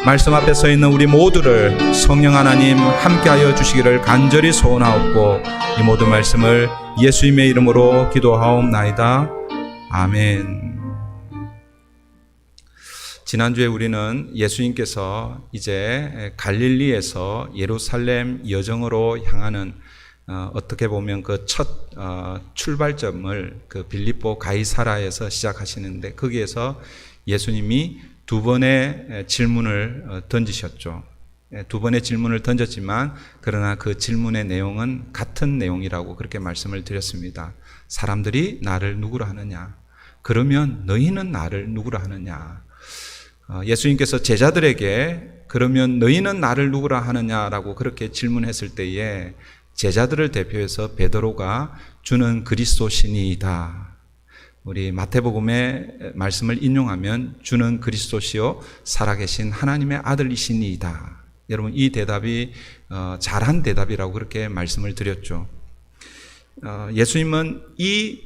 말씀 앞에 서 있는 우리 모두를 성령 하나님 함께하여 주시기를 간절히 소원하옵고 이 모든 말씀을 예수님의 이름으로 기도하옵나이다. 아멘. 지난주에 우리는 예수님께서 이제 갈릴리에서 예루살렘 여정으로 향하는 어떻게 보면 그 첫 출발점을 그 빌립보 가이사라에서 시작하시는데 거기에서 예수님이 두 번의 질문을 던지셨죠. 두 번의 질문을 던졌지만 그러나 그 질문의 내용은 같은 내용이라고 그렇게 말씀을 드렸습니다. 사람들이 나를 누구라 하느냐? 그러면 너희는 나를 누구라 하느냐? 예수님께서 제자들에게 그러면 너희는 나를 누구라 하느냐라고 그렇게 질문했을 때에 제자들을 대표해서 베드로가 주는 그리스도시니이다. 우리 마태복음의 말씀을 인용하면 주는 그리스도시요 살아계신 하나님의 아들이시니이다. 여러분 이 대답이 잘한 대답이라고 그렇게 말씀을 드렸죠. 예수님은 이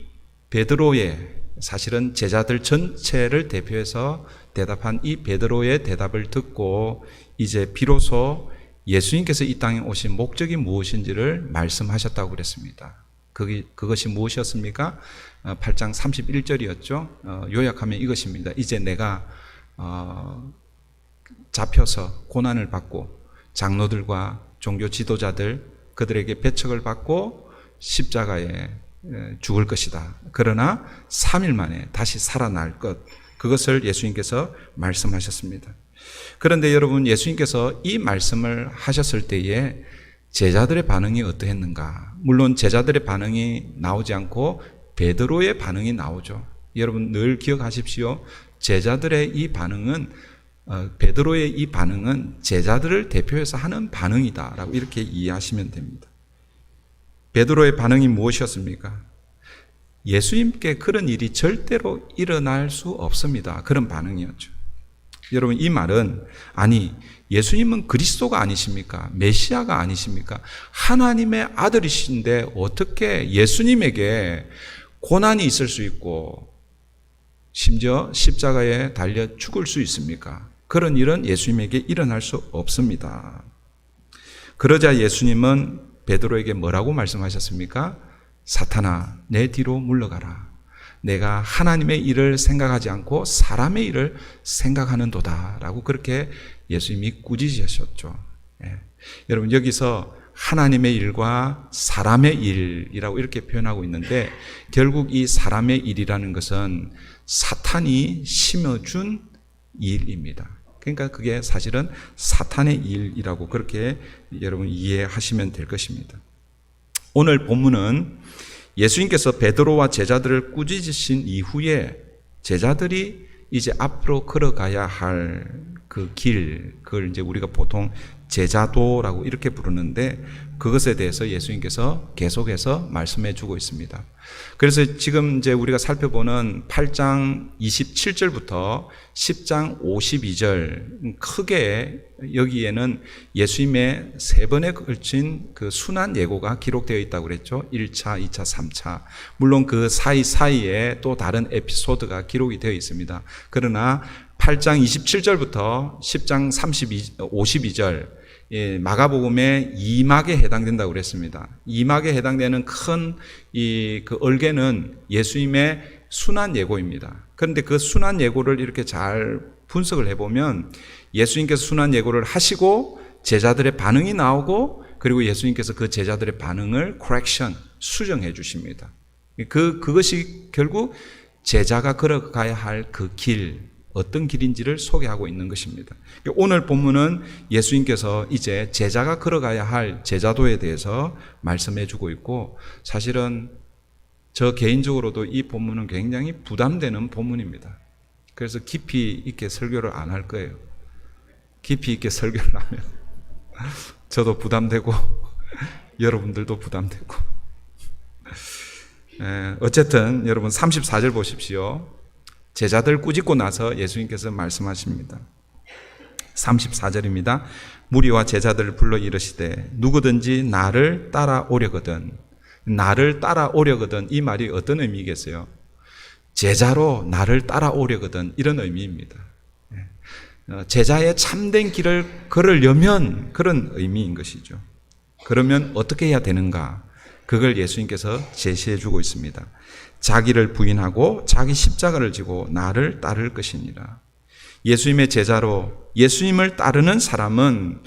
베드로의 사실은 제자들 전체를 대표해서 대답한 이 베드로의 대답을 듣고 이제 비로소 예수님께서 이 땅에 오신 목적이 무엇인지를 말씀하셨다고 그랬습니다. 그것이 무엇이었습니까? 8장 31절이었죠. 요약하면 이것입니다. 이제 내가 잡혀서 고난을 받고 장로들과 종교 지도자들 그들에게 배척을 받고 십자가에 죽을 것이다. 그러나 3일 만에 다시 살아날 것. 그것을 예수님께서 말씀하셨습니다. 그런데 여러분 예수님께서 이 말씀을 하셨을 때에 제자들의 반응이 어떠했는가? 물론 제자들의 반응이 나오지 않고 베드로의 반응이 나오죠. 여러분 늘 기억하십시오. 제자들의 이 반응은 베드로의 이 반응은 제자들을 대표해서 하는 반응이다라고 이렇게 이해하시면 됩니다. 베드로의 반응이 무엇이었습니까? 예수님께 그런 일이 절대로 일어날 수 없습니다. 그런 반응이었죠. 여러분 이 말은 아니 예수님은 그리스도가 아니십니까? 메시아가 아니십니까? 하나님의 아들이신데 어떻게 예수님에게 고난이 있을 수 있고 심지어 십자가에 달려 죽을 수 있습니까? 그런 일은 예수님에게 일어날 수 없습니다. 그러자 예수님은 베드로에게 뭐라고 말씀하셨습니까? 사탄아 내 뒤로 물러가라. 내가 하나님의 일을 생각하지 않고 사람의 일을 생각하는도다 라고 그렇게 예수님이 꾸짖으셨죠. 여러분 여기서 하나님의 일과 사람의 일이라고 이렇게 표현하고 있는데 결국 이 사람의 일이라는 것은 사탄이 심어준 일입니다. 그러니까 그게 사실은 사탄의 일이라고 그렇게 여러분 이해하시면 될 것입니다. 오늘 본문은 예수님께서 베드로와 제자들을 꾸짖으신 이후에 제자들이 이제 앞으로 걸어가야 할 그 길, 그걸 이제 우리가 보통 제자도라고 이렇게 부르는데 그것에 대해서 예수님께서 계속해서 말씀해 주고 있습니다. 그래서 지금 이제 우리가 살펴보는 8장 27절부터 10장 52절 크게 여기에는 예수님의 세 번에 걸친 그 순환 예고가 기록되어 있다고 그랬죠. 1차, 2차, 3차. 물론 그 사이사이에 또 다른 에피소드가 기록이 되어 있습니다. 그러나 8장 27절부터 10장 52절 마가복음의 이막에 해당된다고 그랬습니다. 이막에 해당되는 큰 그 얼개는 예수님의 순환 예고입니다. 그런데 그 순환 예고를 이렇게 잘 분석을 해보면 예수님께서 순환 예고를 하시고 제자들의 반응이 나오고 그리고 예수님께서 그 제자들의 반응을 correction, 수정해 주십니다. 그것이 결국 제자가 걸어가야 할 그 길, 어떤 길인지를 소개하고 있는 것입니다. 오늘 본문은 예수님께서 이제 제자가 걸어가야 할 제자도에 대해서 말씀해 주고 있고 사실은 저 개인적으로도 이 본문은 굉장히 부담되는 본문입니다. 그래서 깊이 있게 설교를 안 할 거예요. 깊이 있게 설교를 하면 저도 부담되고 여러분들도 부담되고 어쨌든 여러분 34절 보십시오. 제자들 꾸짖고 나서 예수님께서 말씀하십니다. 34절입니다. 무리와 제자들을 불러 이르시되 누구든지 나를 따라오려거든. 나를 따라오려거든 이 말이 어떤 의미겠어요? 제자로 나를 따라오려거든 이런 의미입니다. 제자의 참된 길을 걸으려면 그런 의미인 것이죠. 그러면 어떻게 해야 되는가? 그걸 예수님께서 제시해 주고 있습니다. 자기를 부인하고 자기 십자가를 지고 나를 따를 것이니라. 예수님의 제자로 예수님을 따르는 사람은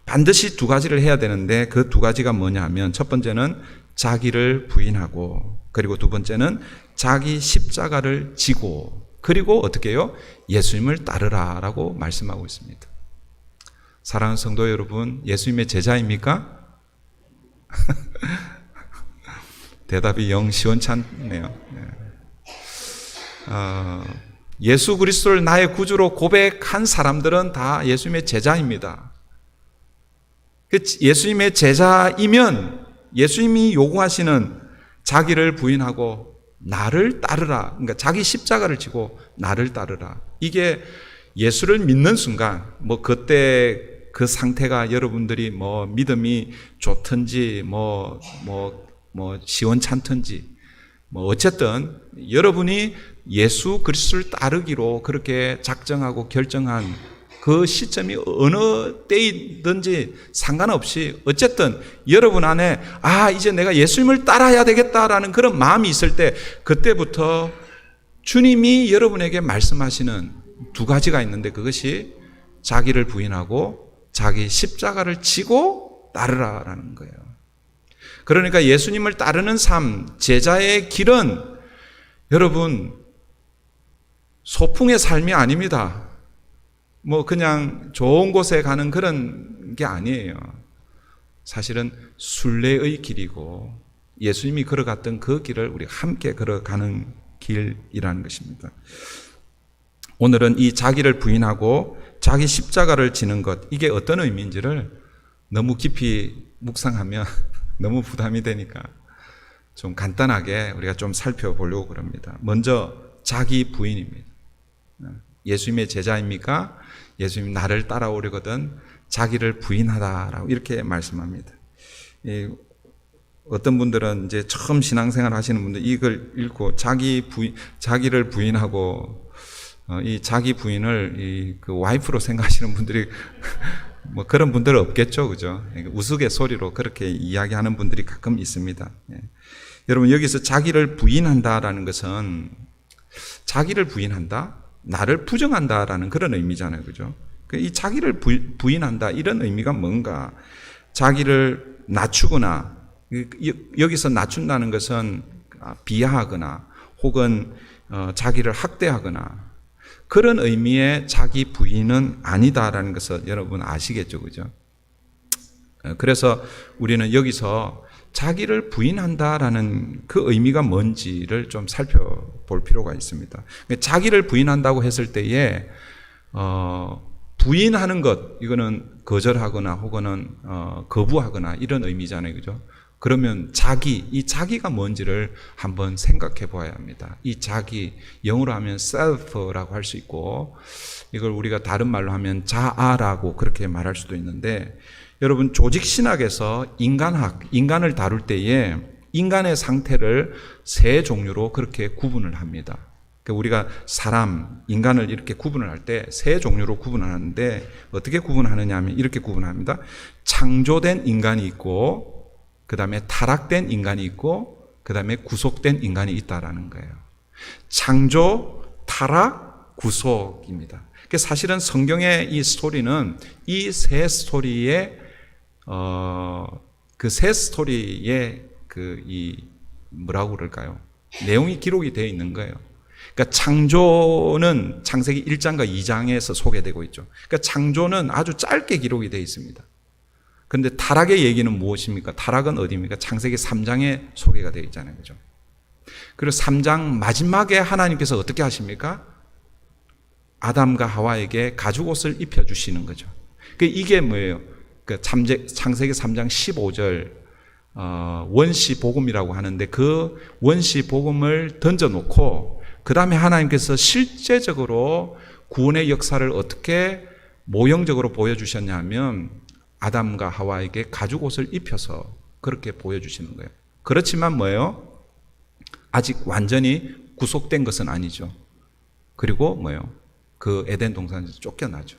반드시 두 가지를 해야 되는데 그 두 가지가 뭐냐 하면 첫 번째는 자기를 부인하고 그리고 두 번째는 자기 십자가를 지고 그리고 어떻게 해요? 예수님을 따르라 라고 말씀하고 있습니다. 사랑하는 성도 여러분, 예수님의 제자입니까? 대답이 영 시원찮네요. 예수 그리스도를 나의 구주로 고백한 사람들은 다 예수님의 제자입니다. 예수님의 제자이면 예수님이 요구하시는 자기를 부인하고 나를 따르라. 그러니까 자기 십자가를 지고 나를 따르라. 이게 예수를 믿는 순간, 그때 그 상태가 여러분들이 믿음이 좋든지, 시원찮든지, 어쨌든 여러분이 예수 그리스도를 따르기로 그렇게 작정하고 결정한 그 시점이 어느 때이든지 상관없이 어쨌든 여러분 안에 이제 내가 예수님을 따라야 되겠다라는 그런 마음이 있을 때 그때부터 주님이 여러분에게 말씀하시는 두 가지가 있는데 그것이 자기를 부인하고 자기 십자가를 지고 따르라라는 거예요. 그러니까 예수님을 따르는 삶, 제자의 길은 여러분 소풍의 삶이 아닙니다. 그냥 좋은 곳에 가는 그런 게 아니에요. 사실은 순례의 길이고 예수님이 걸어갔던 그 길을 우리가 함께 걸어가는 길이라는 것입니다. 오늘은 이 자기를 부인하고 자기 십자가를 지는 것, 이게 어떤 의미인지를 너무 깊이 묵상하면 너무 부담이 되니까 좀 간단하게 우리가 좀 살펴보려고 그럽니다. 먼저 자기 부인입니다. 예수님의 제자입니까? 예수님 나를 따라오려거든 자기를 부인하다라고 이렇게 말씀합니다. 어떤 분들은 이제 처음 신앙생활 하시는 분들 이걸 읽고 자기를 부인하고 이 자기 부인을 그 와이프로 생각하시는 분들이 그런 분들은 없겠죠, 그죠? 우스갯소리로 그렇게 이야기하는 분들이 가끔 있습니다. 여러분 여기서 자기를 부인한다라는 것은 자기를 부인한다, 나를 부정한다라는 그런 의미잖아요, 그죠? 이 자기를 부인한다 이런 의미가 뭔가? 자기를 낮추거나 여기서 낮춘다는 것은 비하하거나 혹은 자기를 학대하거나 그런 의미의 자기 부인은 아니다라는 것을 여러분 아시겠죠, 그죠? 그래서 우리는 여기서 자기를 부인한다라는 그 의미가 뭔지를 좀 살펴볼 필요가 있습니다. 자기를 부인한다고 했을 때에 부인하는 것, 이거는 거절하거나 혹은 거부하거나 이런 의미잖아요, 그죠? 그러면 이 자기가 뭔지를 한번 생각해 보아야 합니다. 이 자기, 영어로 하면 self라고 할 수 있고, 이걸 우리가 다른 말로 하면 자아라고 그렇게 말할 수도 있는데, 여러분 조직신학에서 인간을 다룰 때에 인간의 상태를 세 종류로 그렇게 구분을 합니다. 우리가 인간을 이렇게 구분을 할 때 세 종류로 구분을 하는데 어떻게 구분하느냐 하면 이렇게 구분합니다. 창조된 인간이 있고 그 다음에 타락된 인간이 있고 그 다음에 구속된 인간이 있다라는 거예요. 창조, 타락, 구속입니다. 사실은 성경의 이 스토리는 이 세 스토리의 그 세 스토리의 뭐라고 그럴까요? 내용이 기록이 되어 있는 거예요. 그러니까 창조는 창세기 1장과 2장에서 소개되고 있죠. 그러니까 창조는 아주 짧게 기록이 되어 있습니다. 그런데 타락의 얘기는 무엇입니까? 타락은 어디입니까? 창세기 3장에 소개가 되어 있잖아요. 그죠? 그리고 3장 마지막에 하나님께서 어떻게 하십니까? 아담과 하와에게 가죽옷을 입혀주시는 거죠. 이게 뭐예요? 창세기 3장 15절 원시 복음이라고 하는데 그 원시 복음을 던져놓고 그 다음에 하나님께서 실제적으로 구원의 역사를 어떻게 모형적으로 보여주셨냐 하면 아담과 하와에게 가죽옷을 입혀서 그렇게 보여주시는 거예요. 그렇지만 뭐예요? 아직 완전히 구속된 것은 아니죠. 그리고 뭐예요? 그 에덴 동산에서 쫓겨나죠.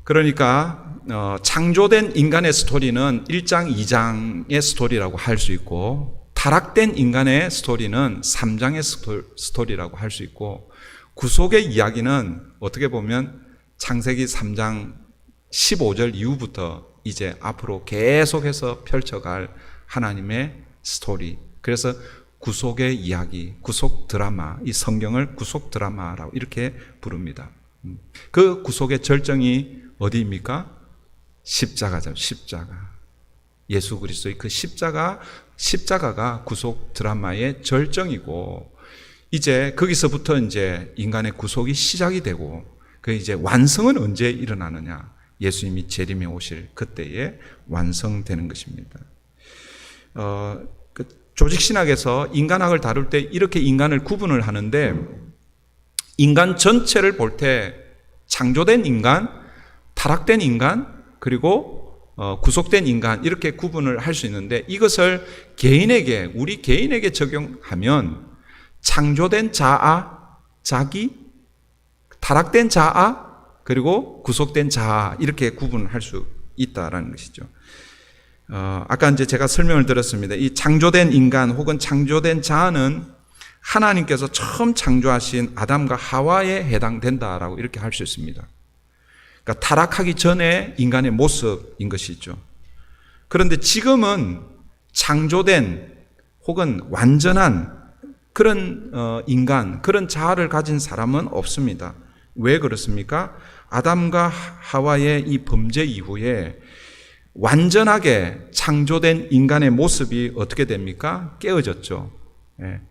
그러니까 창조된 인간의 스토리는 1장, 2장의 스토리라고 할 수 있고, 타락된 인간의 스토리는 3장의 스토리라고 할 수 있고, 구속의 이야기는 어떻게 보면 창세기 3장 15절 이후부터 이제 앞으로 계속해서 펼쳐갈 하나님의 스토리. 그래서 구속의 이야기, 구속 드라마, 이 성경을 구속 드라마라고 이렇게 부릅니다. 그 구속의 절정이 어디입니까? 십자가죠, 십자가. 예수 그리스도의 그 십자가가 구속 드라마의 절정이고, 이제 거기서부터 이제 인간의 구속이 시작이 되고, 그 이제 완성은 언제 일어나느냐? 예수님이 재림에 오실 그때에 완성되는 것입니다. 조직신학에서 인간학을 다룰 때 이렇게 인간을 구분을 하는데, 인간 전체를 볼 때 창조된 인간, 타락된 인간, 그리고 구속된 인간, 이렇게 구분을 할 수 있는데, 이것을 우리 개인에게 적용하면 창조된 자아, 자기, 타락된 자아, 그리고 구속된 자아, 이렇게 구분을 할 수 있다라는 것이죠. 아까 이제 제가 설명을 드렸습니다. 이 창조된 인간 혹은 창조된 자아는 하나님께서 처음 창조하신 아담과 하와에 해당된다라고 이렇게 할 수 있습니다. 그러니까 타락하기 전에 인간의 모습인 것이죠. 그런데 지금은 창조된 혹은 완전한 그런 인간, 그런 자아를 가진 사람은 없습니다. 왜 그렇습니까? 아담과 하와의 이 범죄 이후에 완전하게 창조된 인간의 모습이 어떻게 됩니까? 깨어졌죠.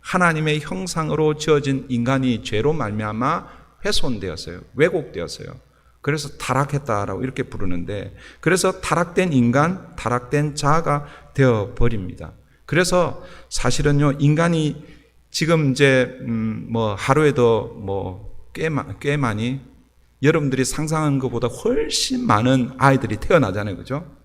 하나님의 형상으로 지어진 인간이 죄로 말미암아 훼손되었어요. 왜곡되었어요. 그래서 타락했다라고 이렇게 부르는데, 그래서 타락된 인간, 타락된 자아가 되어 버립니다. 그래서 사실은요, 인간이 지금 이제 하루에도 꽤 많이 여러분들이 상상한 것보다 훨씬 많은 아이들이 태어나잖아요, 그죠?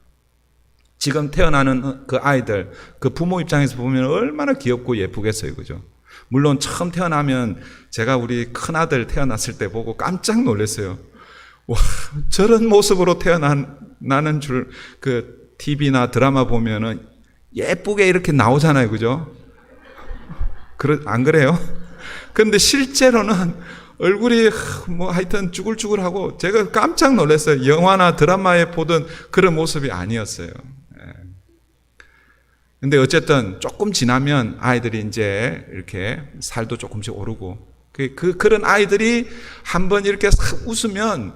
지금 태어나는 그 아이들, 그 부모 입장에서 보면 얼마나 귀엽고 예쁘겠어요, 그죠? 물론 처음 태어나면 제가 우리 큰아들 태어났을 때 보고 깜짝 놀랐어요. 와, 저런 모습으로 태어나는 줄, 그 TV나 드라마 보면은 예쁘게 이렇게 나오잖아요, 그죠? 안 그래요? 근데 실제로는 얼굴이 하여튼 쭈글쭈글하고 제가 깜짝 놀랐어요. 영화나 드라마에 보던 그런 모습이 아니었어요. 근데 어쨌든 조금 지나면 아이들이 이제 이렇게 살도 조금씩 오르고, 그런 아이들이 한번 이렇게 웃으면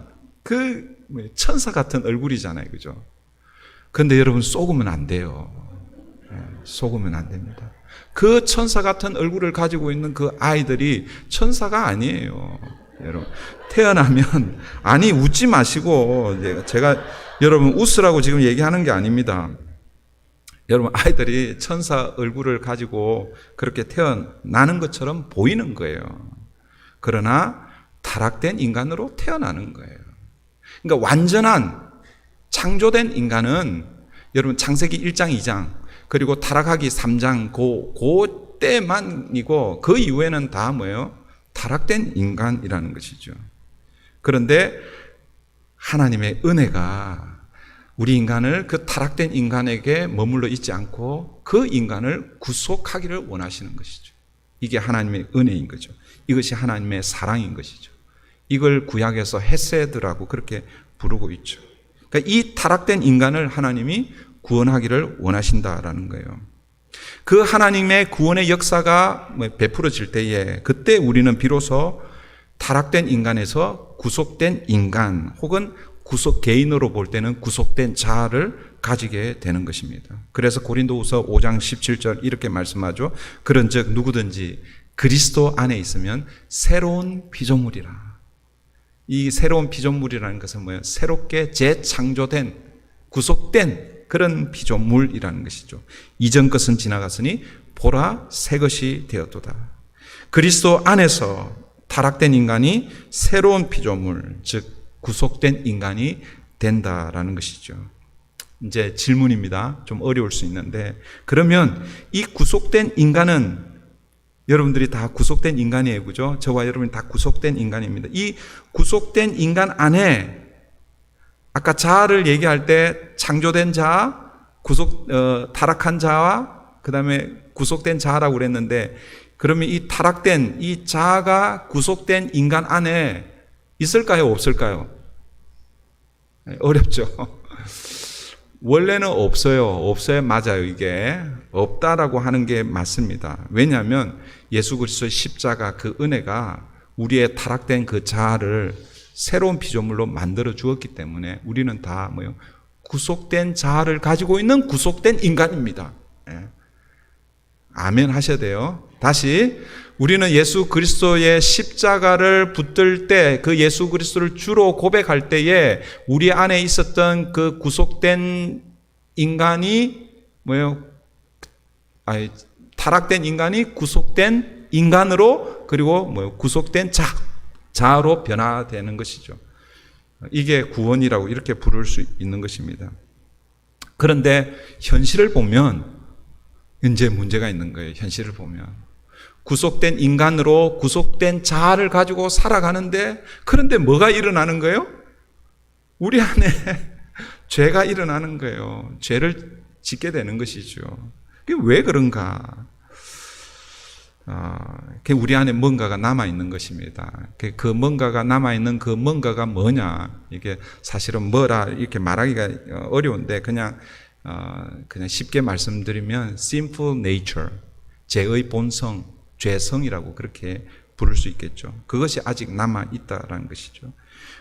천사 같은 얼굴이잖아요, 그죠? 근데 여러분, 속으면 안 돼요. 속으면 안 됩니다. 그 천사 같은 얼굴을 가지고 있는 그 아이들이 천사가 아니에요. 여러분, 태어나면, 웃지 마시고, 제가 여러분 웃으라고 지금 얘기하는 게 아닙니다. 여러분, 아이들이 천사 얼굴을 가지고 그렇게 태어나는 것처럼 보이는 거예요. 그러나 타락된 인간으로 태어나는 거예요. 그러니까 완전한 창조된 인간은 여러분 창세기 1장, 2장, 그리고 타락하기 3장, 그 때만이고, 그 이후에는 다 뭐예요? 타락된 인간이라는 것이죠. 그런데 하나님의 은혜가 우리 인간을, 그 타락된 인간에게 머물러 있지 않고 그 인간을 구속하기를 원하시는 것이죠. 이게 하나님의 은혜인 거죠. 이것이 하나님의 사랑인 것이죠. 이걸 구약에서 헤세드라고 그렇게 부르고 있죠. 그러니까 이 타락된 인간을 하나님이 구원하기를 원하신다라는 거예요. 그 하나님의 구원의 역사가 베풀어질 때에, 그때 우리는 비로소 타락된 인간에서 구속된 인간, 혹은 개인으로 볼 때는 구속된 자아를 가지게 되는 것입니다. 그래서 고린도후서 5장 17절 이렇게 말씀하죠. 그런즉 누구든지 그리스도 안에 있으면 새로운 피조물이라. 이 새로운 피조물이라는 것은 뭐예요? 새롭게 재창조된, 구속된 그런 피조물이라는 것이죠. 이전 것은 지나갔으니 보라 새 것이 되었도다. 그리스도 안에서 타락된 인간이 새로운 피조물, 즉 구속된 인간이 된다라는 것이죠. 이제 질문입니다. 좀 어려울 수 있는데, 그러면 이 구속된 인간은, 여러분들이 다 구속된 인간이에요, 그죠? 저와 여러분이 다 구속된 인간입니다. 이 구속된 인간 안에 아까 자아를 얘기할 때 창조된 자아, 타락한 자아, 그 다음에 구속된 자아라고 그랬는데, 그러면 이 타락된 이 자아가 구속된 인간 안에 있을까요? 없을까요? 어렵죠. 원래는 없어요. 없어야 맞아요. 이게 없다라고 하는 게 맞습니다. 왜냐하면 예수 그리스도의 십자가 그 은혜가 우리의 타락된 그 자아를 새로운 피조물로 만들어 주었기 때문에 우리는 다 뭐요? 구속된 자아를 가지고 있는 구속된 인간입니다. 예. 아멘 하셔야 돼요. 다시, 우리는 예수 그리스도의 십자가를 붙들 때, 그 예수 그리스도를 주로 고백할 때에 우리 안에 있었던 그 구속된 인간이 뭐예요? 타락된 인간이 구속된 인간으로, 그리고 뭐예요? 구속된 자아로 변화되는 것이죠. 이게 구원이라고 이렇게 부를 수 있는 것입니다. 그런데 현실을 보면 이제 문제가 있는 거예요. 현실을 보면 구속된 인간으로 구속된 자아를 가지고 살아가는데, 그런데 뭐가 일어나는 거예요? 우리 안에 죄가 일어나는 거예요. 죄를 짓게 되는 것이죠. 그게 왜 그런가? 우리 안에 뭔가가 남아있는 것입니다. 그 뭔가가 남아있는 그 뭔가가 뭐냐? 이게 사실은 뭐라 이렇게 말하기가 어려운데, 그냥 쉽게 말씀드리면 simple nature, 죄의 본성, 죄성이라고 그렇게 부를 수 있겠죠. 그것이 아직 남아있다라는 것이죠.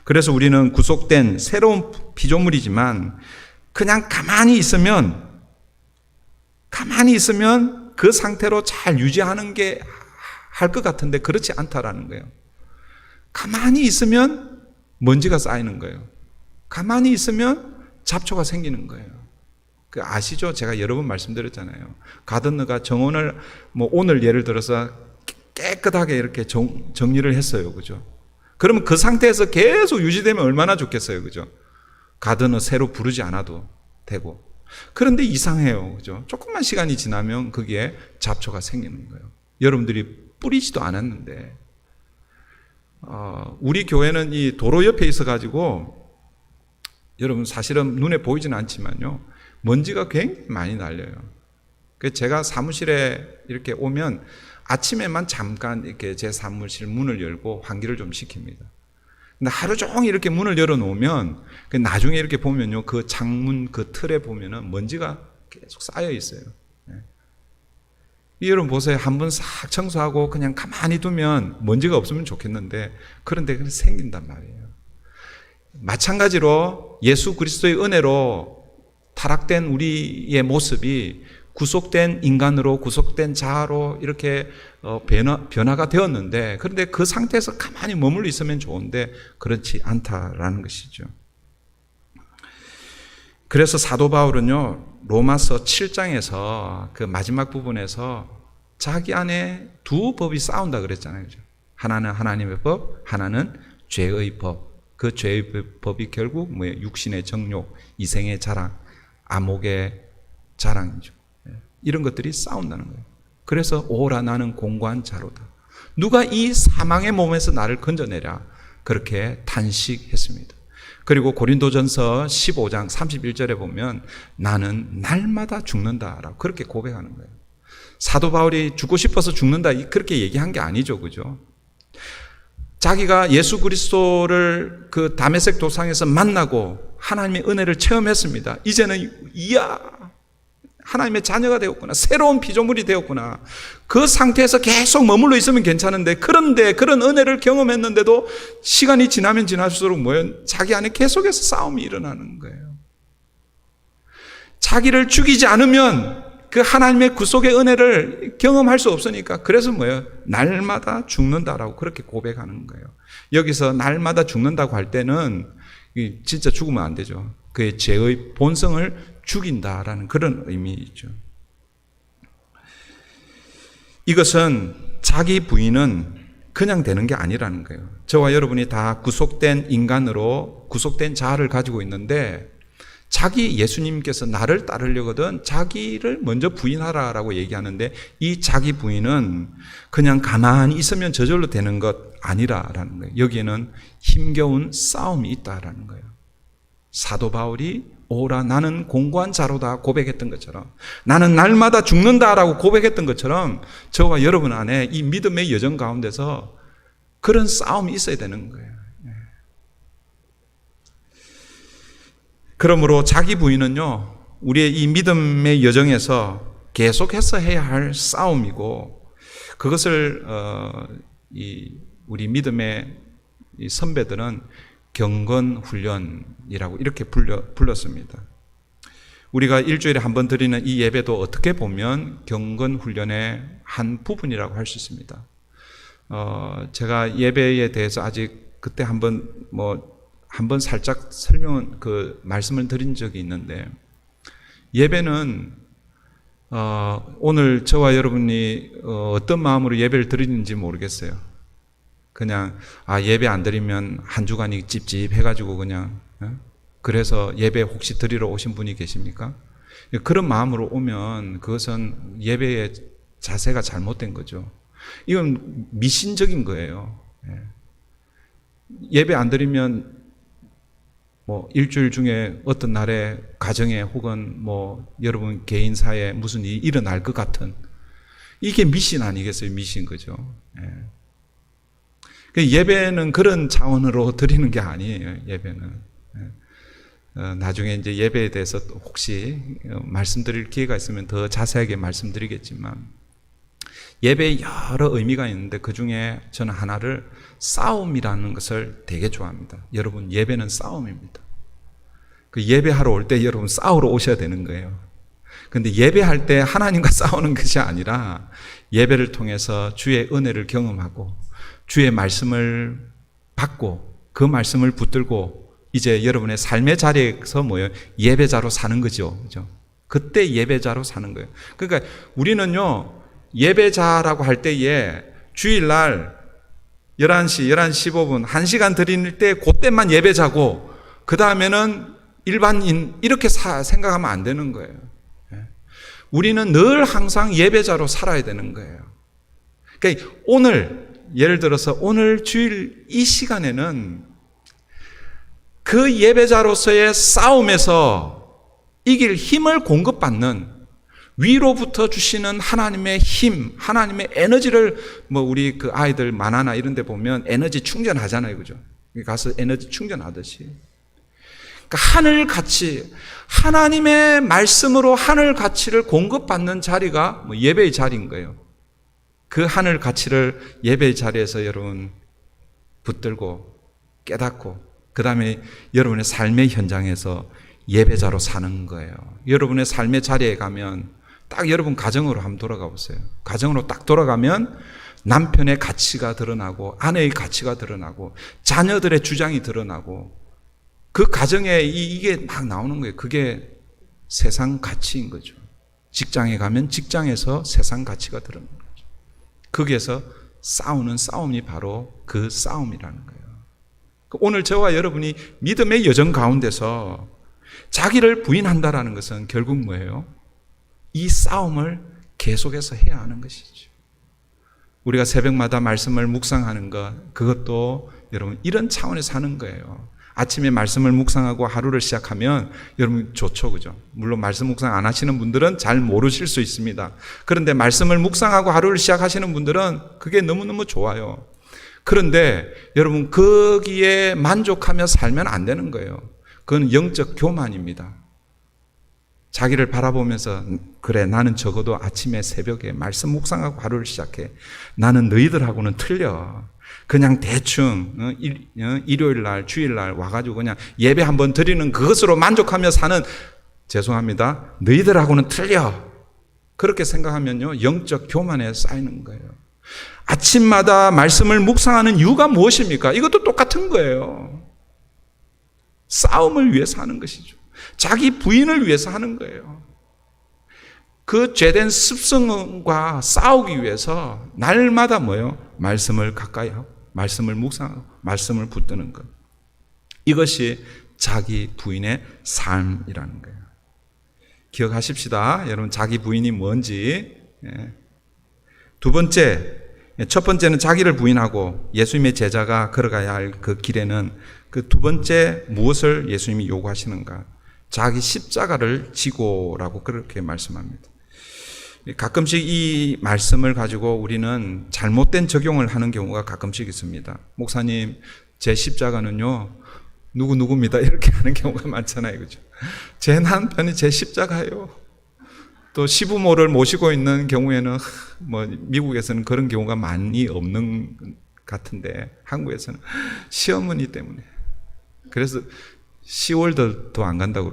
그래서 우리는 구속된 새로운 피조물이지만, 그냥 가만히 있으면 그 상태로 잘 유지하는 게 할 것 같은데 그렇지 않다라는 거예요. 가만히 있으면 먼지가 쌓이는 거예요. 가만히 있으면 잡초가 생기는 거예요. 그 아시죠? 제가 여러 번 말씀드렸잖아요. 가든너가 정원을 오늘 예를 들어서 깨끗하게 이렇게 정리를 했어요. 그죠? 그러면 그 상태에서 계속 유지되면 얼마나 좋겠어요. 그죠? 가든너 새로 부르지 않아도 되고. 그런데 이상해요. 그죠? 조금만 시간이 지나면 거기에 잡초가 생기는 거예요. 여러분들이 뿌리지도 않았는데, 우리 교회는 이 도로 옆에 있어가지고, 여러분 사실은 눈에 보이지는 않지만요, 먼지가 굉장히 많이 날려요. 그래서 제가 사무실에 이렇게 오면 아침에만 잠깐 이렇게 제 사무실 문을 열고 환기를 좀 시킵니다. 근데 하루 종일 이렇게 문을 열어놓으면 나중에 이렇게 보면요, 그 창문 그 틀에 보면은 먼지가 계속 쌓여 있어요. 여러분 보세요. 한번 싹 청소하고 그냥 가만히 두면 먼지가 없으면 좋겠는데, 그런데 그냥 생긴단 말이에요. 마찬가지로 예수 그리스도의 은혜로 타락된 우리의 모습이 구속된 인간으로, 구속된 자아로 이렇게 변화가 되었는데, 그런데 그 상태에서 가만히 머물러 있으면 좋은데 그렇지 않다라는 것이죠. 그래서 사도 바울은요, 로마서 7장에서 그 마지막 부분에서 자기 안에 두 법이 싸운다 그랬잖아요. 그죠? 하나는 하나님의 법, 하나는 죄의 법. 그 죄의 법이 결국 뭐예요? 육신의 정욕, 이생의 자랑, 암흑의 자랑이죠. 이런 것들이 싸운다는 거예요. 그래서 오라 나는 공고한 자로다. 누가 이 사망의 몸에서 나를 건져내랴. 그렇게 탄식했습니다. 그리고 고린도전서 15장 31절에 보면 나는 날마다 죽는다라고 그렇게 고백하는 거예요. 사도 바울이 죽고 싶어서 죽는다 그렇게 얘기한 게 아니죠. 그죠? 자기가 예수 그리스도를 그 다메섹 도상에서 만나고 하나님의 은혜를 체험했습니다. 이제는 하나님의 자녀가 되었구나. 새로운 피조물이 되었구나. 그 상태에서 계속 머물러 있으면 괜찮은데, 그런데 그런 은혜를 경험했는데도 시간이 지나면 지날수록 뭐예요? 자기 안에 계속해서 싸움이 일어나는 거예요. 자기를 죽이지 않으면 그 하나님의 구속의 은혜를 경험할 수 없으니까, 그래서 뭐예요? 날마다 죽는다라고 그렇게 고백하는 거예요. 여기서 날마다 죽는다고 할 때는 진짜 죽으면 안 되죠. 그의 죄의 본성을 죽인다라는 그런 의미이죠. 이것은 자기 부인은 그냥 되는 게 아니라는 거예요. 저와 여러분이 다 구속된 인간으로 구속된 자아를 가지고 있는데, 자기 예수님께서 나를 따르려거든 자기를 먼저 부인하라라고 얘기하는데, 이 자기 부인은 그냥 가만히 있으면 저절로 되는 것 아니라라는 거예요. 여기에는 힘겨운 싸움이 있다라는 거예요. 사도 바울이 오라 나는 공고한 자로다 고백했던 것처럼, 나는 날마다 죽는다라고 고백했던 것처럼 저와 여러분 안에 이 믿음의 여정 가운데서 그런 싸움이 있어야 되는 거예요. 그러므로 자기 부인은요, 우리의 이 믿음의 여정에서 계속해서 해야 할 싸움이고, 그것을 우리 믿음의 이 선배들은 경건훈련이라고 이렇게 불렀습니다. 우리가 일주일에 한 번 드리는 이 예배도 어떻게 보면 경건훈련의 한 부분이라고 할 수 있습니다. 제가 예배에 대해서 아직 그때 한 번 살짝 말씀을 드린 적이 있는데, 예배는 오늘 저와 여러분이 어떤 마음으로 예배를 드리는지 모르겠어요. 그냥 예배 안 드리면 한 주간이 찝찝해가지고 그냥 그래서 예배 혹시 드리러 오신 분이 계십니까? 그런 마음으로 오면 그것은 예배의 자세가 잘못된 거죠. 이건 미신적인 거예요. 예배 안 드리면 일주일 중에 어떤 날에 가정에 혹은 여러분 개인사에 무슨 일이 일어날 것 같은, 이게 미신 아니겠어요? 미신 거죠. 예배는 그런 차원으로 드리는 게 아니에요. 예배는 나중에 이제 예배에 대해서 혹시 말씀드릴 기회가 있으면 더 자세하게 말씀드리겠지만, 예배에 여러 의미가 있는데 그 중에 저는 하나를 싸움이라는 것을 되게 좋아합니다. 여러분, 예배는 싸움입니다. 그 예배하러 올 때 여러분 싸우러 오셔야 되는 거예요. 그런데 예배할 때 하나님과 싸우는 것이 아니라 예배를 통해서 주의 은혜를 경험하고 주의 말씀을 받고 그 말씀을 붙들고 이제 여러분의 삶의 자리에서 예배자로 사는 거죠. 그죠? 그때 예배자로 사는 거예요. 그러니까 우리는요, 예배자라고 할 때에 주일날 11시, 11시 15분, 1시간 드릴 때 그때만 예배자고 그 다음에는 일반인 이렇게 생각하면 안 되는 거예요. 우리는 늘 항상 예배자로 살아야 되는 거예요. 그러니까 예를 들어서 오늘 주일 이 시간에는 그 예배자로서의 싸움에서 이길 힘을 공급받는, 위로부터 주시는 하나님의 힘, 하나님의 에너지를 우리 그 아이들 만화나 이런 데 보면 에너지 충전하잖아요. 그죠? 가서 에너지 충전하듯이. 그러니까 하늘 가치, 하나님의 말씀으로 하늘 가치를 공급받는 자리가 예배의 자리인 거예요. 그 하늘 가치를 예배의 자리에서 여러분 붙들고 깨닫고 그 다음에 여러분의 삶의 현장에서 예배자로 사는 거예요. 여러분의 삶의 자리에 가면 딱 여러분 가정으로 한번 돌아가 보세요. 가정으로 딱 돌아가면 남편의 가치가 드러나고 아내의 가치가 드러나고 자녀들의 주장이 드러나고 그 가정에 이게 막 나오는 거예요. 그게 세상 가치인 거죠. 직장에 가면 직장에서 세상 가치가 드러나는 거죠. 거기에서 싸우는 싸움이 바로 그 싸움이라는 거예요. 오늘 저와 여러분이 믿음의 여정 가운데서 자기를 부인한다라는 것은 결국 뭐예요? 이 싸움을 계속해서 해야 하는 것이죠. 우리가 새벽마다 말씀을 묵상하는 것, 그것도 여러분 이런 차원에서 하는 거예요. 아침에 말씀을 묵상하고 하루를 시작하면 여러분 좋죠, 그죠? 물론 말씀 묵상 안 하시는 분들은 잘 모르실 수 있습니다. 그런데 말씀을 묵상하고 하루를 시작하시는 분들은 그게 너무너무 좋아요. 그런데 여러분 거기에 만족하며 살면 안 되는 거예요. 그건 영적 교만입니다. 자기를 바라보면서 그래, 나는 적어도 아침에 새벽에 말씀 묵상하고 하루를 시작해. 나는 너희들하고는 틀려. 그냥 대충 일요일 날 주일 날 와가지고 그냥 예배 한번 드리는 그것으로 만족하며 사는, 죄송합니다, 너희들하고는 틀려. 그렇게 생각하면요 영적 교만에 쌓이는 거예요. 아침마다 말씀을 묵상하는 이유가 무엇입니까? 이것도 똑같은 거예요. 싸움을 위해서 하는 것이죠. 자기 부인을 위해서 하는 거예요. 그 죄된 습성과 싸우기 위해서 날마다 말씀을 가까이 하고 말씀을 묵상하고 말씀을 붙드는 것. 이것이 자기 부인의 삶이라는 거예요. 기억하십시다. 여러분, 자기 부인이 뭔지. 두 번째, 첫 번째는 자기를 부인하고 예수님의 제자가 걸어가야 할 그 길에는 그 두 번째 무엇을 예수님이 요구하시는가? 자기 십자가를 지고라고 그렇게 말씀합니다. 가끔씩 이 말씀을 가지고 우리는 잘못된 적용을 하는 경우가 가끔씩 있습니다. 목사님, 제 십자가는요, 누구누구입니다. 이렇게 하는 경우가 많잖아요. 그죠? 제 남편이 제 십자가예요. 또 시부모를 모시고 있는 경우에는 미국에서는 그런 경우가 많이 없는 같은데 한국에서는 시어머니 때문에. 그래서 시월도 안 간다고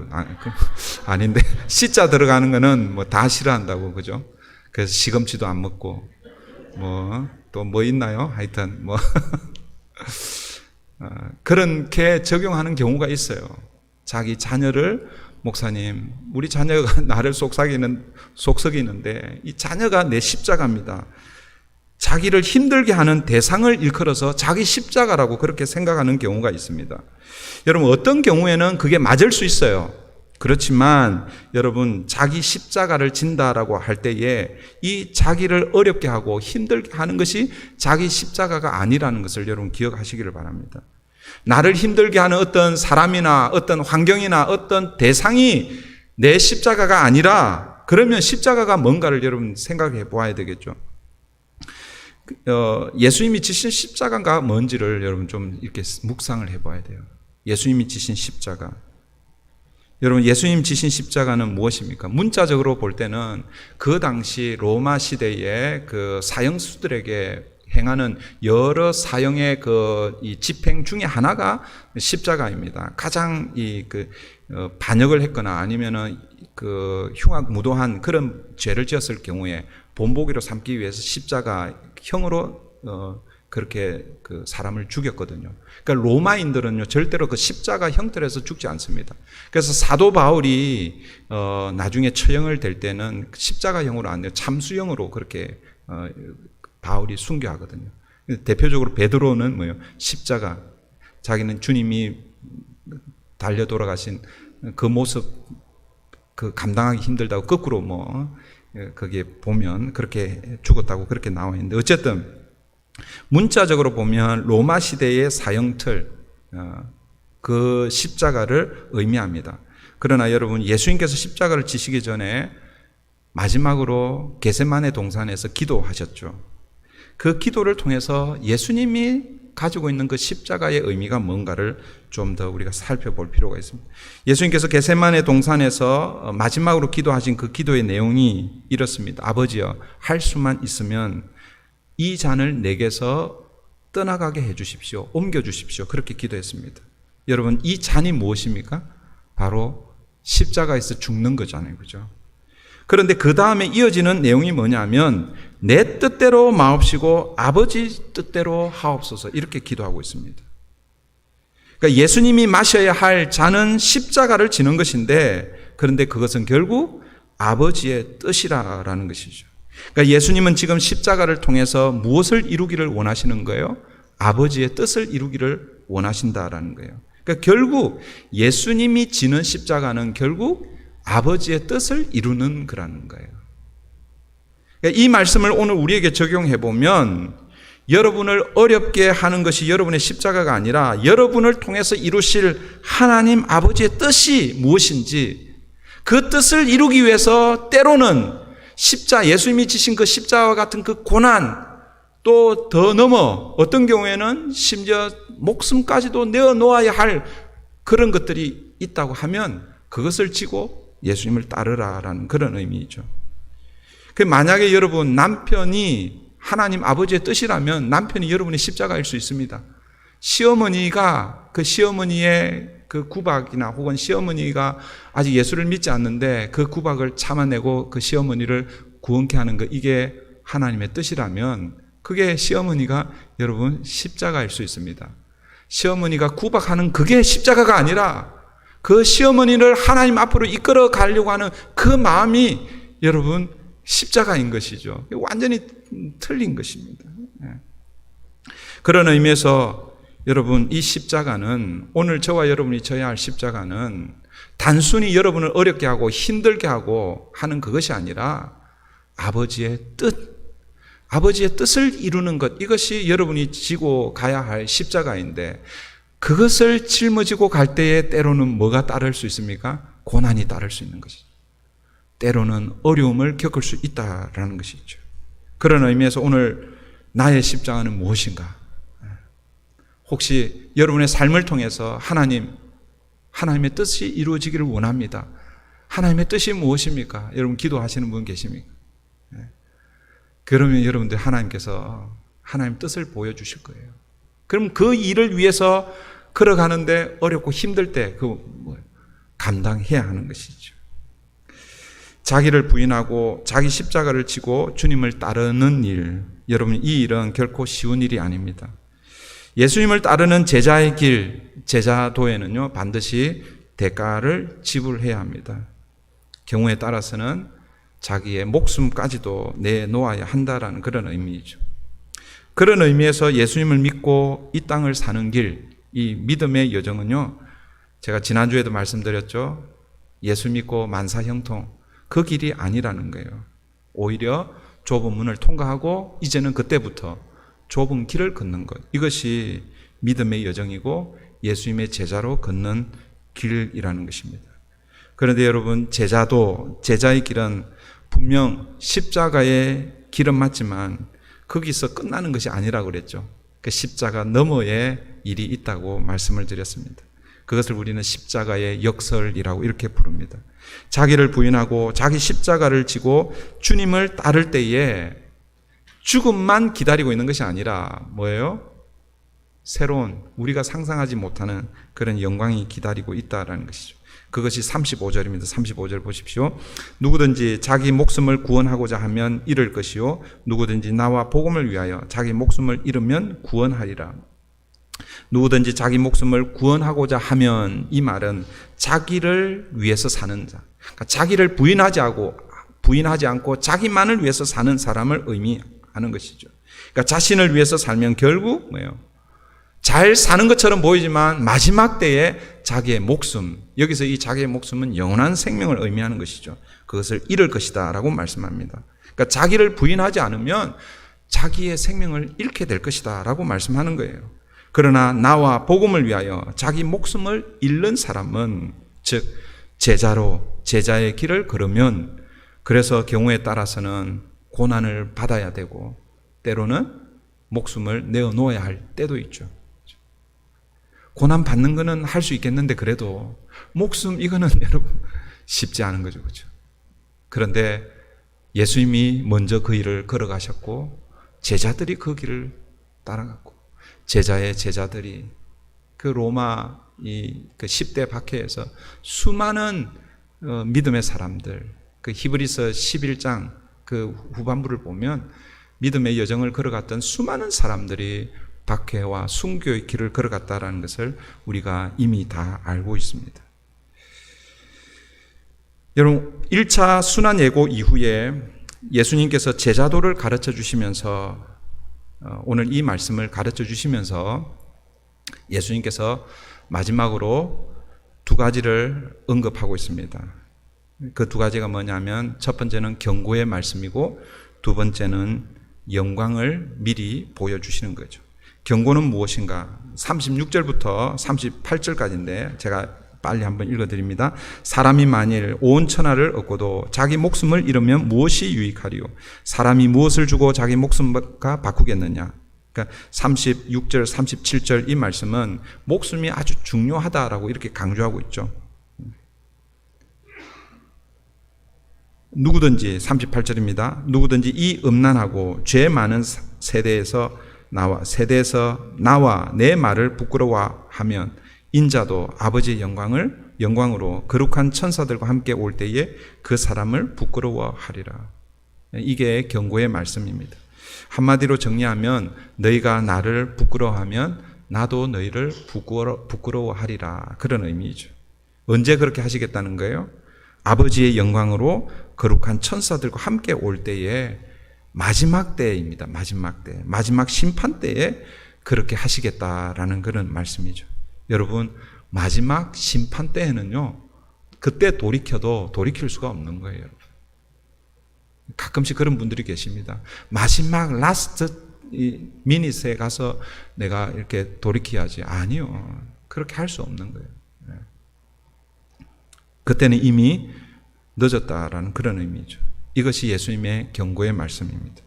아닌데 시자 들어가는 거는 다 싫어한다고, 그죠? 그래서 시금치도 안 먹고 또 있나요? 하여튼 그렇게 적용하는 경우가 있어요. 자기 자녀를, 목사님, 우리 자녀가 나를 속삭이는데 이 자녀가 내 십자가입니다. 자기를 힘들게 하는 대상을 일컬어서 자기 십자가라고 그렇게 생각하는 경우가 있습니다. 여러분, 어떤 경우에는 그게 맞을 수 있어요. 그렇지만 여러분, 자기 십자가를 진다라고 할 때에 이 자기를 어렵게 하고 힘들게 하는 것이 자기 십자가가 아니라는 것을 여러분 기억하시기를 바랍니다. 나를 힘들게 하는 어떤 사람이나 어떤 환경이나 어떤 대상이 내 십자가가 아니라, 그러면 십자가가 뭔가를 여러분 생각해 보아야 되겠죠. 예수님이 지신 십자가가 뭔지를 여러분 좀 이렇게 묵상을 해봐야 돼요. 예수님이 지신 십자가. 여러분, 예수님 지신 십자가는 무엇입니까? 문자적으로 볼 때는 그 당시 로마 시대의 그 사형수들에게 행하는 여러 사형의 이 집행 중에 하나가 십자가입니다. 가장 반역을 했거나 아니면은 흉악무도한 그런 죄를 지었을 경우에 본보기로 삼기 위해서 십자가형으로 그렇게 사람을 죽였거든요. 그러니까 로마인들은요, 절대로 그 십자가 형태로서 죽지 않습니다. 그래서 사도 바울이 나중에 처형을 될 때는 십자가형으로 안 돼요. 참수형으로 그렇게 바울이 순교하거든요. 대표적으로 베드로는 십자가, 자기는 주님이 달려 돌아가신 그 모습 감당하기 힘들다고 거꾸로 거기에 보면 그렇게 죽었다고 그렇게 나와 있는데, 어쨌든 문자적으로 보면 로마 시대의 사형틀, 그 십자가를 의미합니다. 그러나 여러분, 예수님께서 십자가를 지시기 전에 마지막으로 겟세마네 동산에서 기도하셨죠. 그 기도를 통해서 예수님이 가지고 있는 그 십자가의 의미가 뭔가를 좀 더 우리가 살펴볼 필요가 있습니다. 예수님께서 겟세마네 동산에서 마지막으로 기도하신 그 기도의 내용이 이렇습니다. 아버지여, 할 수만 있으면 이 잔을 내게서 떠나가게 해 주십시오. 옮겨 주십시오. 그렇게 기도했습니다. 여러분, 이 잔이 무엇입니까? 바로 십자가에서 죽는 거잖아요. 그죠? 그런데 그 다음에 이어지는 내용이 뭐냐면, 내 뜻대로 마옵시고 아버지 뜻대로 하옵소서, 이렇게 기도하고 있습니다. 그러니까 예수님이 마셔야 할 잔은 십자가를 지는 것인데, 그런데 그것은 결국 아버지의 뜻이라는 것이죠. 그러니까 예수님은 지금 십자가를 통해서 무엇을 이루기를 원하시는 거예요? 아버지의 뜻을 이루기를 원하신다라는 거예요. 그러니까 결국 예수님이 지는 십자가는 결국 아버지의 뜻을 이루는 거라는 거예요. 그러니까 이 말씀을 오늘 우리에게 적용해 보면, 여러분을 어렵게 하는 것이 여러분의 십자가가 아니라 여러분을 통해서 이루실 하나님 아버지의 뜻이 무엇인지, 그 뜻을 이루기 위해서 때로는 예수님이 지신 그 십자가와 같은 그 고난, 또 더 넘어 어떤 경우에는 심지어 목숨까지도 내어놓아야 할 그런 것들이 있다고 하면 그것을 지고 예수님을 따르라라는 그런 의미이죠. 만약에 여러분 남편이 하나님 아버지의 뜻이라면 남편이 여러분의 십자가일 수 있습니다. 시어머니가 그 시어머니의 그 구박이나 혹은 시어머니가 아직 예수를 믿지 않는데 그 구박을 참아내고 그 시어머니를 구원케 하는 것, 이게 하나님의 뜻이라면 그게 시어머니가 여러분 십자가일 수 있습니다. 시어머니가 구박하는 그게 십자가가 아니라 그 시어머니를 하나님 앞으로 이끌어 가려고 하는 그 마음이 여러분 십자가인 것이죠. 완전히 틀린 것입니다. 그런 의미에서 여러분, 이 십자가는, 오늘 저와 여러분이 져야 할 십자가는 단순히 여러분을 어렵게 하고 힘들게 하고 하는 그것이 아니라 아버지의 뜻을 이루는 것, 이것이 여러분이 지고 가야 할 십자가인데, 그것을 짊어지고 갈 때에 때로는 뭐가 따를 수 있습니까? 고난이 따를 수 있는 것이죠. 때로는 어려움을 겪을 수 있다라는 것이죠. 그런 의미에서 오늘 나의 십자가는 무엇인가? 혹시 여러분의 삶을 통해서 하나님의 뜻이 이루어지기를 원합니다. 하나님의 뜻이 무엇입니까? 여러분 기도하시는 분 계십니까? 그러면 여러분들 하나님께서 하나님의 뜻을 보여주실 거예요. 그럼 그 일을 위해서 걸어가는데 어렵고 힘들 때 감당해야 하는 것이죠. 자기를 부인하고 자기 십자가를 지고 주님을 따르는 일, 여러분 이 일은 결코 쉬운 일이 아닙니다. 예수님을 따르는 제자의 길, 제자도에는요 반드시 대가를 지불해야 합니다. 경우에 따라서는 자기의 목숨까지도 내놓아야 한다라는 그런 의미이죠. 그런 의미에서 예수님을 믿고 이 땅을 사는 길, 이 믿음의 여정은요, 제가 지난주에도 말씀드렸죠. 예수 믿고 만사형통, 그 길이 아니라는 거예요. 오히려 좁은 문을 통과하고 이제는 그때부터 좁은 길을 걷는 것, 이것이 믿음의 여정이고 예수님의 제자로 걷는 길이라는 것입니다. 그런데 여러분, 제자의 길은 분명 십자가의 길은 맞지만 거기서 끝나는 것이 아니라고 그랬죠. 그 십자가 너머의 일이 있다고 말씀을 드렸습니다. 그것을 우리는 십자가의 역설이라고 이렇게 부릅니다. 자기를 부인하고 자기 십자가를 지고 주님을 따를 때에 죽음만 기다리고 있는 것이 아니라 뭐예요? 새로운 우리가 상상하지 못하는 그런 영광이 기다리고 있다는 것이죠. 그것이 35절입니다. 35절 보십시오. 누구든지 자기 목숨을 구원하고자 하면 잃을 것이요 누구든지 나와 복음을 위하여 자기 목숨을 잃으면 구원하리라. 누구든지 자기 목숨을 구원하고자 하면, 이 말은 자기를 위해서 사는 자, 그러니까 자기를 부인하지 않고 자기만을 위해서 사는 사람을 의미하는 것이죠. 그러니까 자신을 위해서 살면 결국 뭐예요? 잘 사는 것처럼 보이지만 마지막 때에 자기의 목숨, 여기서 이 자기의 목숨은 영원한 생명을 의미하는 것이죠. 그것을 잃을 것이다 라고 말씀합니다. 그러니까 자기를 부인하지 않으면 자기의 생명을 잃게 될 것이다 라고 말씀하는 거예요. 그러나 나와 복음을 위하여 자기 목숨을 잃는 사람은, 즉 제자의 길을 걸으면, 그래서 경우에 따라서는 고난을 받아야 되고 때로는 목숨을 내어놓아야 할 때도 있죠. 고난 받는 거는 할 수 있겠는데 그래도 목숨, 이거는 여러분 쉽지 않은 거죠. 그렇죠? 그런데 예수님이 먼저 그 일을 걸어가셨고 제자들이 그 길을 따라갔고 제자의 제자들이 그 로마 그 10대 박해에서 수많은 믿음의 사람들, 그 히브리서 11장 그 후반부를 보면 믿음의 여정을 걸어갔던 수많은 사람들이 박해와 순교의 길을 걸어갔다는 것을 우리가 이미 다 알고 있습니다. 여러분, 1차 순환예고 이후에 예수님께서 제자도를 가르쳐 주시면서, 오늘 이 말씀을 가르쳐 주시면서 예수님께서 마지막으로 두 가지를 언급하고 있습니다. 그 두 가지가 뭐냐면, 첫 번째는 경고의 말씀이고 두 번째는 영광을 미리 보여주시는 거죠. 경고는 무엇인가? 36절부터 38절까지인데 제가 빨리 한번 읽어드립니다. 사람이 만일 온 천하를 얻고도 자기 목숨을 잃으면 무엇이 유익하리요? 사람이 무엇을 주고 자기 목숨과 바꾸겠느냐? 그러니까 36절, 37절 이 말씀은 목숨이 아주 중요하다라고 이렇게 강조하고 있죠. 누구든지, 38절입니다. 누구든지 이 음란하고 죄 많은 세대에서 나와 내 말을 부끄러워하면 인자도 아버지의 영광으로 거룩한 천사들과 함께 올 때에 그 사람을 부끄러워하리라. 이게 경고의 말씀입니다. 한마디로 정리하면 너희가 나를 부끄러워하면 나도 너희를 부끄러워하리라, 그런 의미죠. 언제 그렇게 하시겠다는 거예요? 아버지의 영광으로 거룩한 천사들과 함께 올 때에, 마지막 때입니다. 마지막 심판 때에 그렇게 하시겠다라는 그런 말씀이죠. 여러분, 마지막 심판 때에는요, 그때 돌이켜도 돌이킬 수가 없는 거예요. 여러분. 가끔씩 그런 분들이 계십니다. 마지막 라스트 이 미니스에 가서 내가 이렇게 돌이켜야지. 아니요. 그렇게 할 수 없는 거예요. 그때는 이미 늦었다라는 그런 의미죠. 이것이 예수님의 경고의 말씀입니다.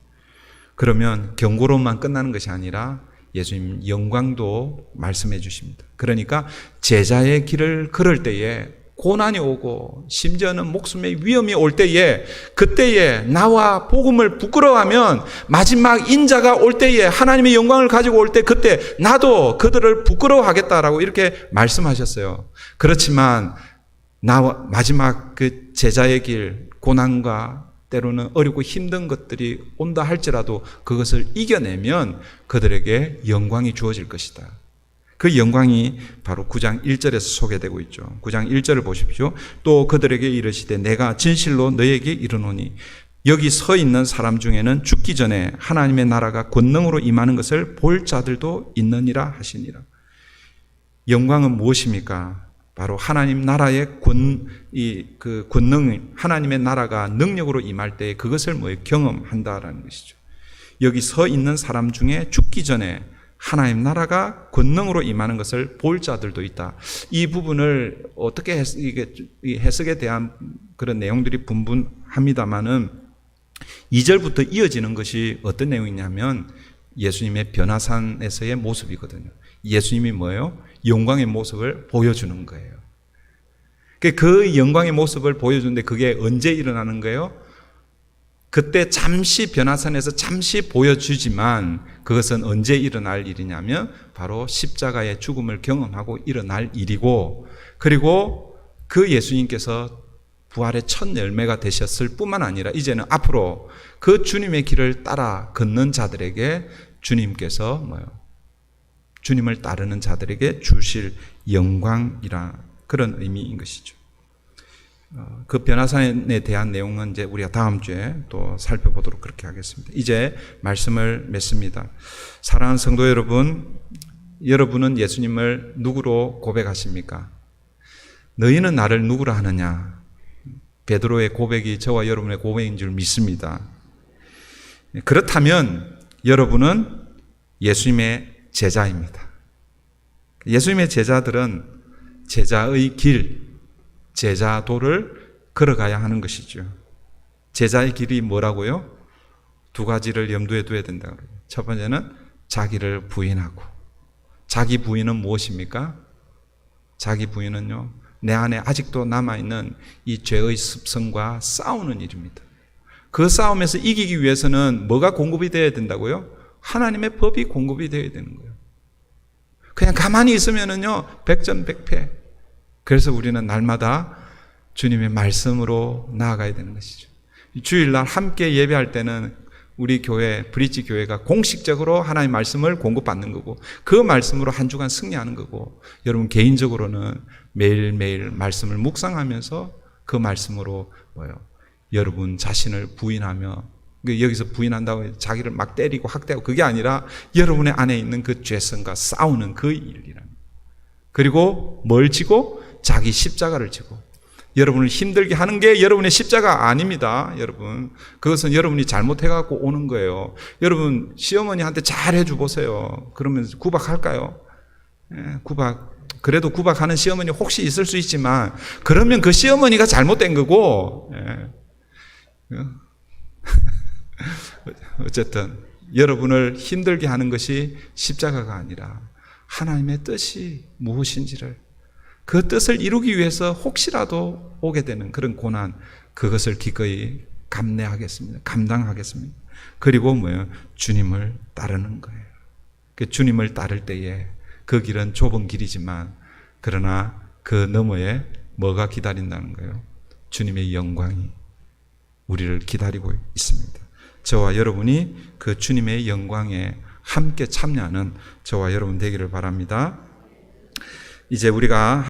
그러면 경고로만 끝나는 것이 아니라 예수님 영광도 말씀해 주십니다. 그러니까 제자의 길을 걸을 때에 고난이 오고 심지어는 목숨의 위험이 올 때에, 그때에 나와 복음을 부끄러워하면 마지막 인자가 올 때에, 하나님의 영광을 가지고 올 때, 그때 나도 그들을 부끄러워하겠다라고 이렇게 말씀하셨어요. 그렇지만 나와 마지막 그 제자의 길, 고난과 때로는 어렵고 힘든 것들이 온다 할지라도 그것을 이겨내면 그들에게 영광이 주어질 것이다. 그 영광이 바로 9장 1절에서 소개되고 있죠. 9장 1절을 보십시오. 또 그들에게 이르시되 내가 진실로 너에게 이르노니 여기 서 있는 사람 중에는 죽기 전에 하나님의 나라가 권능으로 임하는 것을 볼 자들도 있느니라 하시니라. 영광은 무엇입니까? 바로 하나님 나라의 권능, 하나님의 나라가 능력으로 임할 때 그것을 경험한다라는 것이죠. 여기 서 있는 사람 중에 죽기 전에 하나님 나라가 권능으로 임하는 것을 볼 자들도 있다. 이 부분을 어떻게 해석에 대한 그런 내용들이 분분합니다만은 2절부터 이어지는 것이 어떤 내용이냐면 예수님의 변화산에서의 모습이거든요. 예수님이 뭐예요? 영광의 모습을 보여주는 거예요. 그 영광의 모습을 보여주는데 그게 언제 일어나는 거예요? 그때 잠시 변화산에서 잠시 보여주지만 그것은 언제 일어날 일이냐면 바로 십자가의 죽음을 경험하고 일어날 일이고, 그리고 그 예수님께서 부활의 첫 열매가 되셨을 뿐만 아니라 이제는 앞으로 그 주님의 길을 따라 걷는 자들에게 주님께서 주님을 따르는 자들에게 주실 영광이라 그런 의미인 것이죠. 그 변화산에 대한 내용은 이제 우리가 다음 주에 또 살펴보도록 그렇게 하겠습니다. 이제 말씀을 맺습니다. 사랑하는 성도 여러분, 여러분은 예수님을 누구로 고백하십니까? 너희는 나를 누구로 하느냐? 베드로의 고백이 저와 여러분의 고백인 줄 믿습니다. 그렇다면 여러분은 예수님의 제자입니다. 예수님의 제자들은 제자의 길, 제자도를 걸어가야 하는 것이죠. 제자의 길이 뭐라고요? 두 가지를 염두에 둬야 된다고 그래요. 첫 번째는 자기를 부인하고, 자기 부인은 무엇입니까? 자기 부인은요, 내 안에 아직도 남아있는 이 죄의 습성과 싸우는 일입니다. 그 싸움에서 이기기 위해서는 뭐가 공급이 되어야 된다고요? 하나님의 법이 공급이 되어야 되는 거예요. 그냥 가만히 있으면은요, 백전백패. 그래서 우리는 날마다 주님의 말씀으로 나아가야 되는 것이죠. 주일날 함께 예배할 때는 우리 교회, 브릿지 교회가 공식적으로 하나님의 말씀을 공급받는 거고, 그 말씀으로 한 주간 승리하는 거고, 여러분 개인적으로는 매일매일 말씀을 묵상하면서 그 말씀으로 여러분 자신을 부인하며, 여기서 부인한다고 자기를 막 때리고 학대하고 그게 아니라 여러분의 안에 있는 그 죄성과 싸우는 그 일이랍니다. 그리고 뭘 지고? 자기 십자가를 지고. 여러분을 힘들게 하는 게 여러분의 십자가 아닙니다. 여러분, 그것은 여러분이 잘못해갖고 오는 거예요. 여러분 시어머니한테 잘 해줘 보세요. 그러면 구박할까요? 그래도 구박하는 시어머니 혹시 있을 수 있지만 그러면 그 시어머니가 잘못된 거고. 어쨌든 여러분을 힘들게 하는 것이 십자가가 아니라 하나님의 뜻이 무엇인지를, 그 뜻을 이루기 위해서 혹시라도 오게 되는 그런 고난, 그것을 기꺼이 감내하겠습니다. 감당하겠습니다. 그리고 주님을 따르는 거예요. 그 주님을 따를 때에 그 길은 좁은 길이지만 그러나 그 너머에 뭐가 기다린다는 거예요? 주님의 영광이 우리를 기다리고 있습니다. 저와 여러분이 그 주님의 영광에 함께 참여하는 저와 여러분 되기를 바랍니다. 이제 우리가